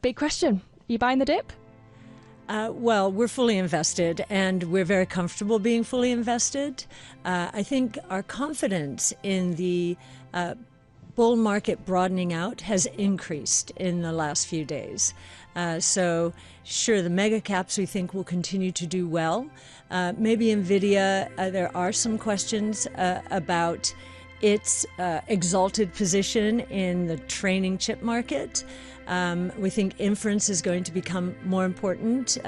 big question. Are you buying the dip? Well, we're fully invested, and we're very comfortable being fully invested. I think our confidence in the bull market broadening out has increased in the last few days. So sure, the mega caps we think will continue to do well. Maybe nvidia, there are some questions about its exalted position in the training chip market. We think inference is going to become more important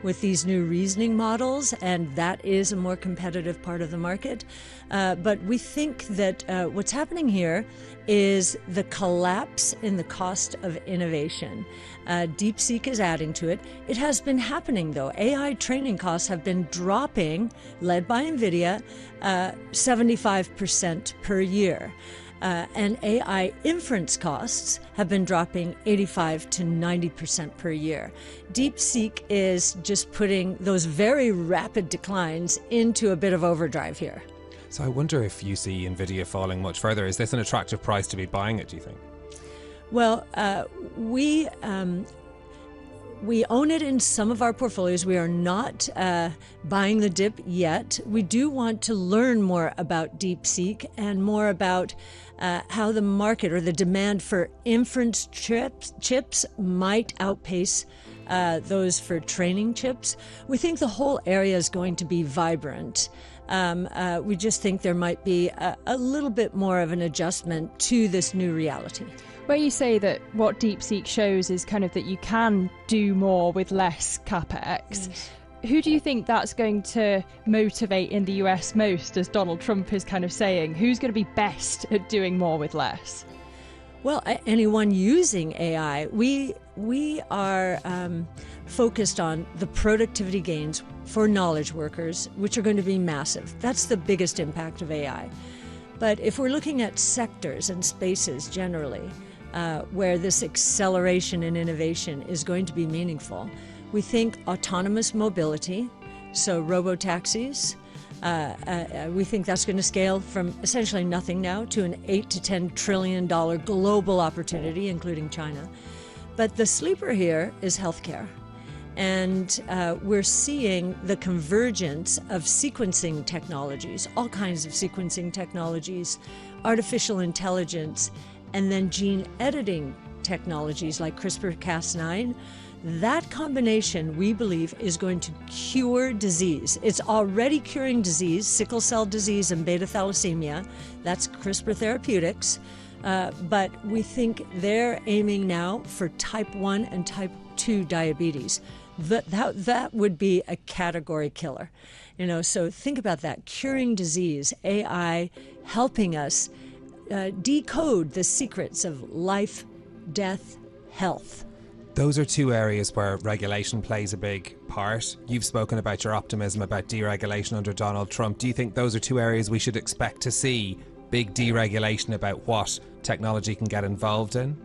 with these new reasoning models, and that is a more competitive part of the market. But we think that what's happening here is the collapse in the cost of innovation. DeepSeek is adding to it. It has been happening, though. AI training costs have been dropping, led by NVIDIA, 75% per year. And AI inference costs have been dropping 85 to 90% per year. DeepSeek is just putting those very rapid declines into a bit of overdrive here. So I wonder if you see NVIDIA falling much further. Is this an attractive price to be buying it, do you think? Well, we own it in some of our portfolios. We are not buying the dip yet. We do want to learn more about DeepSeek and more about how the market or the demand for inference chips might outpace those for training chips. We think the whole area is going to be vibrant. We just think there might be a little bit more of an adjustment to this new reality. Where you say that what DeepSeek shows is kind of that you can do more with less capex. Yes. Who do you think that's going to motivate in the US most, as Donald Trump is kind of saying? Who's going to be best at doing more with less? Well, anyone using AI. We are focused on the productivity gains for knowledge workers, which are going to be massive. That's the biggest impact of AI. But if we're looking at sectors and spaces generally, where this acceleration in innovation is going to be meaningful, we think autonomous mobility, so robo-taxis, we think that's going to scale from essentially nothing now to an $8 to $10 trillion global opportunity, including China. But the sleeper here is healthcare. And we're seeing the convergence of sequencing technologies, all kinds of sequencing technologies, artificial intelligence, and then gene editing technologies like CRISPR-Cas9. That combination, we believe, is going to cure disease. It's already curing disease, sickle cell disease and beta thalassemia. That's CRISPR Therapeutics. But we think they're aiming now for type 1 and type 2 diabetes. That would be a category killer. So think about that, curing disease, AI helping us decode the secrets of life, death, health. Those are two areas where regulation plays a big part. You've spoken about your optimism about deregulation under Donald Trump. Do you think those are two areas we should expect to see big deregulation about what technology can get involved in?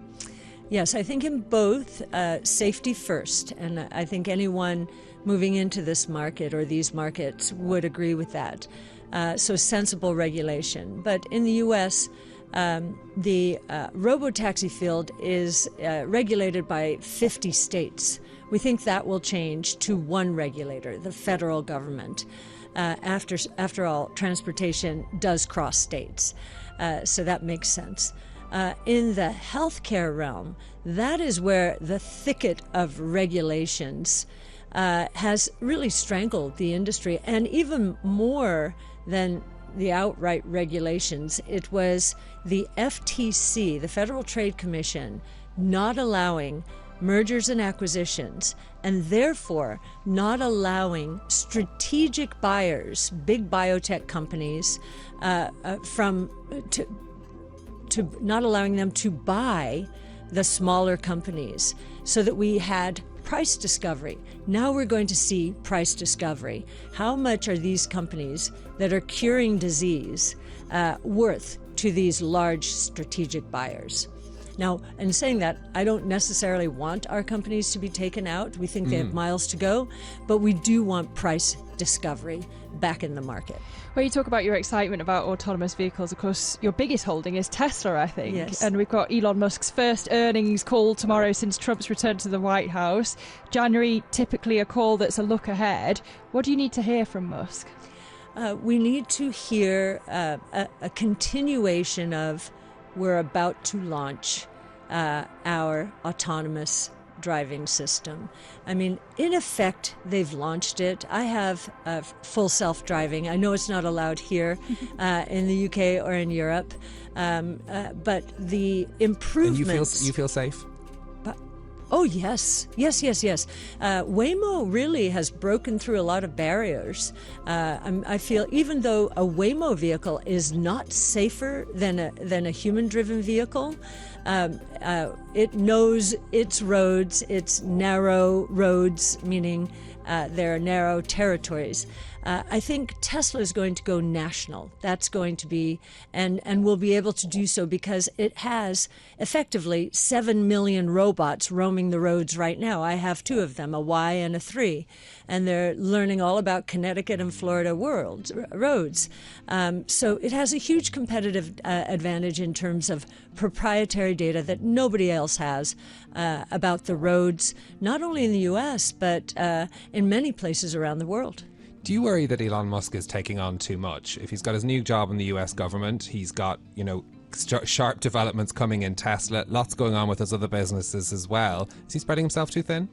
Yes, I think in both, safety first, and I think anyone moving into this market or these markets would agree with that. So sensible regulation. But in the U.S., the robo-taxi field is regulated by 50 states. We think that will change to one regulator, the federal government. After all, transportation does cross states, so that makes sense. In the healthcare realm, that is where the thicket of regulations has really strangled the industry, and even more than the outright regulations, it was the FTC, the Federal Trade Commission, not allowing mergers and acquisitions, and therefore not allowing strategic buyers, big biotech companies, not allowing them to buy the smaller companies, so that we had price discovery. Now we're going to see price discovery. How much are these companies that are curing disease worth to these large strategic buyers? Now, in saying that, I don't necessarily want our companies to be taken out. We think they have miles to go, but we do want price discovery back in the market. Well, you talk about your excitement about autonomous vehicles. Of course, your biggest holding is Tesla, I think. Yes. And we've got Elon Musk's first earnings call tomorrow since Trump's return to the White House. January, typically a call that's a look ahead. What do you need to hear from Musk? We need to hear a continuation of, we're about to launch our autonomous driving system. I mean, in effect, they've launched it. I have full self-driving. I know it's not allowed here in the UK or in Europe, but the improvements... And you feel safe? Oh, yes. Waymo really has broken through a lot of barriers. I feel even though a Waymo vehicle is not safer than a human-driven vehicle, it knows its roads, its narrow roads, meaning there are narrow territories. I think Tesla is going to go national. That's going to be, and will be able to do so because it has effectively 7 million robots roaming the roads right now. I have 2 of them, a Y and a 3, and they're learning all about Connecticut and Florida roads. So it has a huge competitive advantage in terms of proprietary data that nobody else has about the roads, not only in the U.S., but in many places around the world. Do you worry that Elon Musk is taking on too much? If he's got his new job in the US government, he's got, sharp developments coming in Tesla, lots going on with his other businesses as well. Is he spreading himself too thin?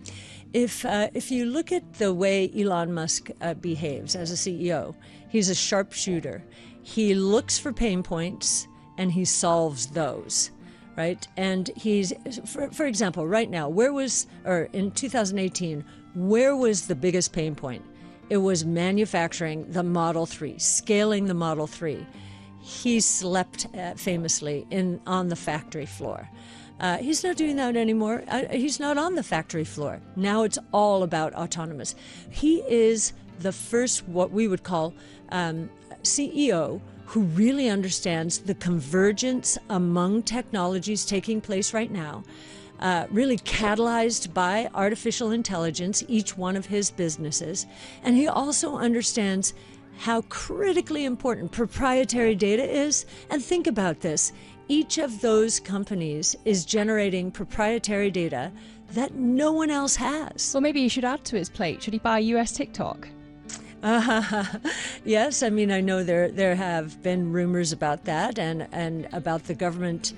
If you look at the way Elon Musk behaves as a CEO, he's a sharpshooter. He looks for pain points and he solves those. Right? And he's, for example, right now, in 2018, where was the biggest pain point? It was manufacturing the Model 3, scaling the Model 3. He slept famously on the factory floor. He's not doing that anymore. He's not on the factory floor. Now it's all about autonomous. He is the first, what we would call CEO, who really understands the convergence among technologies taking place right now, really catalyzed by artificial intelligence, each one of his businesses. And he also understands how critically important proprietary data is. And think about this. Each of those companies is generating proprietary data that no one else has. Well, maybe he should add to his plate. Should he buy US TikTok? Yes, I mean, I know there have been rumors about that and about the government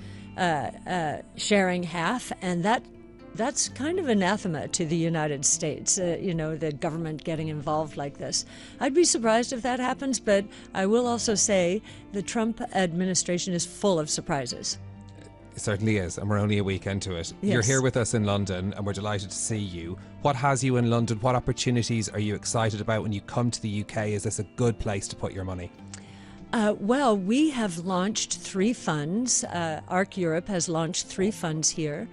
sharing half, and that's kind of anathema to the United States, the government getting involved like this. I'd be surprised if that happens, but I will also say the Trump administration is full of surprises. It certainly is, and we're only a week into it. Yes. You're here with us in London, and we're delighted to see you. What has you in London? What opportunities are you excited about when you come to the UK? Is this a good place to put your money? Well, we have launched 3 funds. ARC Europe has launched 3 funds here.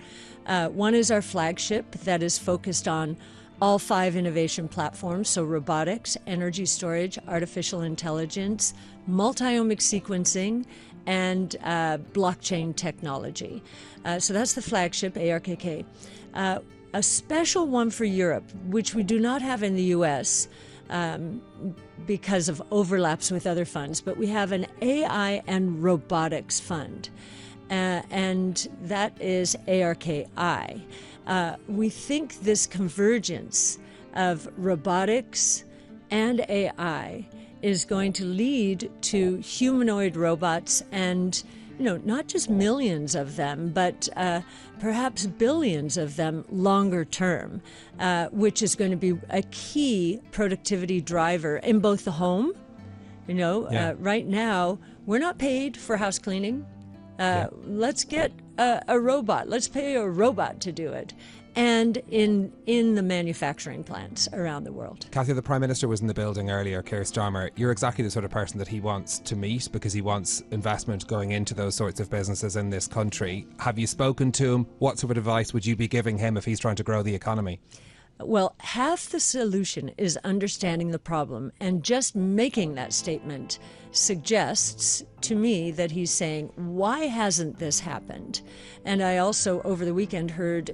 One is our flagship that is focused on all 5 innovation platforms, so robotics, energy storage, artificial intelligence, multi-omic sequencing, and blockchain technology. So that's the flagship, ARKK. A special one for Europe, which we do not have in the US because of overlaps with other funds, but we have an AI and robotics fund. And that is ARKI. We think this convergence of robotics and AI is going to lead to humanoid robots and, not just millions of them, but perhaps billions of them longer term, which is going to be a key productivity driver in both the home. Right now, we're not paid for house cleaning. Let's get a robot. Let's pay a robot to do it. And in the manufacturing plants around the world. Cathie, the Prime Minister was in the building earlier, Keir Starmer. You're exactly the sort of person that he wants to meet because he wants investment going into those sorts of businesses in this country. Have you spoken to him? What sort of advice would you be giving him if he's trying to grow the economy? Well, half the solution is understanding the problem, and just making that statement suggests to me that he's saying, why hasn't this happened? And I also, over the weekend, heard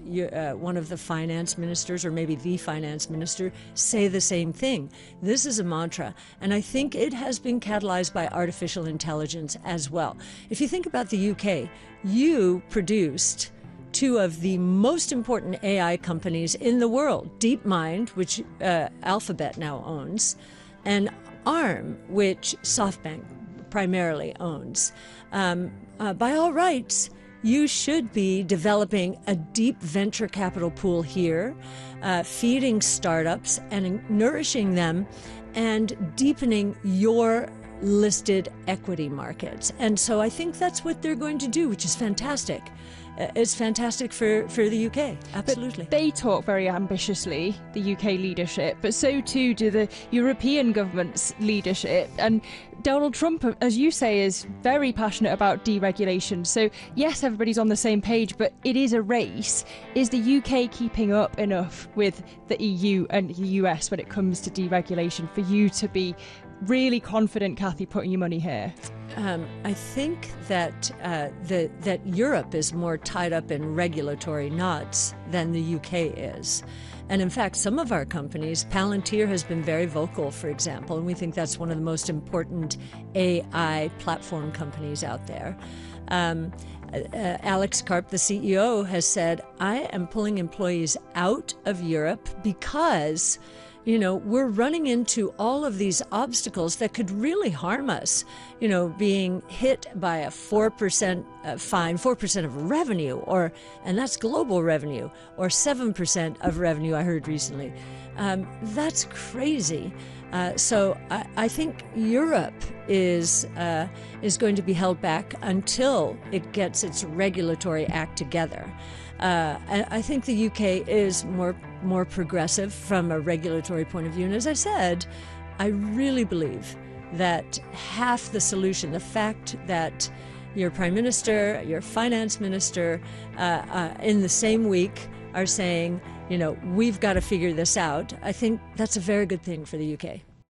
one of the finance ministers, or maybe the finance minister, say the same thing. This is a mantra, and I think it has been catalyzed by artificial intelligence as well. If you think about the UK, you produced two of the most important AI companies in the world, DeepMind, which Alphabet now owns, and ARM, which SoftBank primarily owns. By all rights, you should be developing a deep venture capital pool here, feeding startups and nourishing them, and deepening your listed equity markets. And so I think that's what they're going to do, which is fantastic. It's fantastic for the UK, absolutely. But they talk very ambitiously, the UK leadership, but so too do the European government's leadership. And Donald Trump, as you say, is very passionate about deregulation. So yes, everybody's on the same page, but it is a race. Is the UK keeping up enough with the EU and the US when it comes to deregulation for you to be really confident, Cathie, putting your money here? I think that that Europe is more tied up in regulatory knots than the UK is. And in fact, some of our companies, Palantir has been very vocal, for example, and we think that's one of the most important AI platform companies out there. Alex Karp, the CEO, has said, I am pulling employees out of Europe because we're running into all of these obstacles that could really harm us. Being hit by a 4% fine, 4% of revenue, and that's global revenue, or 7% of revenue, I heard recently. That's crazy. So I think Europe is going to be held back until it gets its regulatory act together. I think the UK is more progressive from a regulatory point of view. And as I said, I really believe that half the solution, the fact that your prime minister, your finance minister, in the same week are saying, we've got to figure this out, I think that's a very good thing for the UK.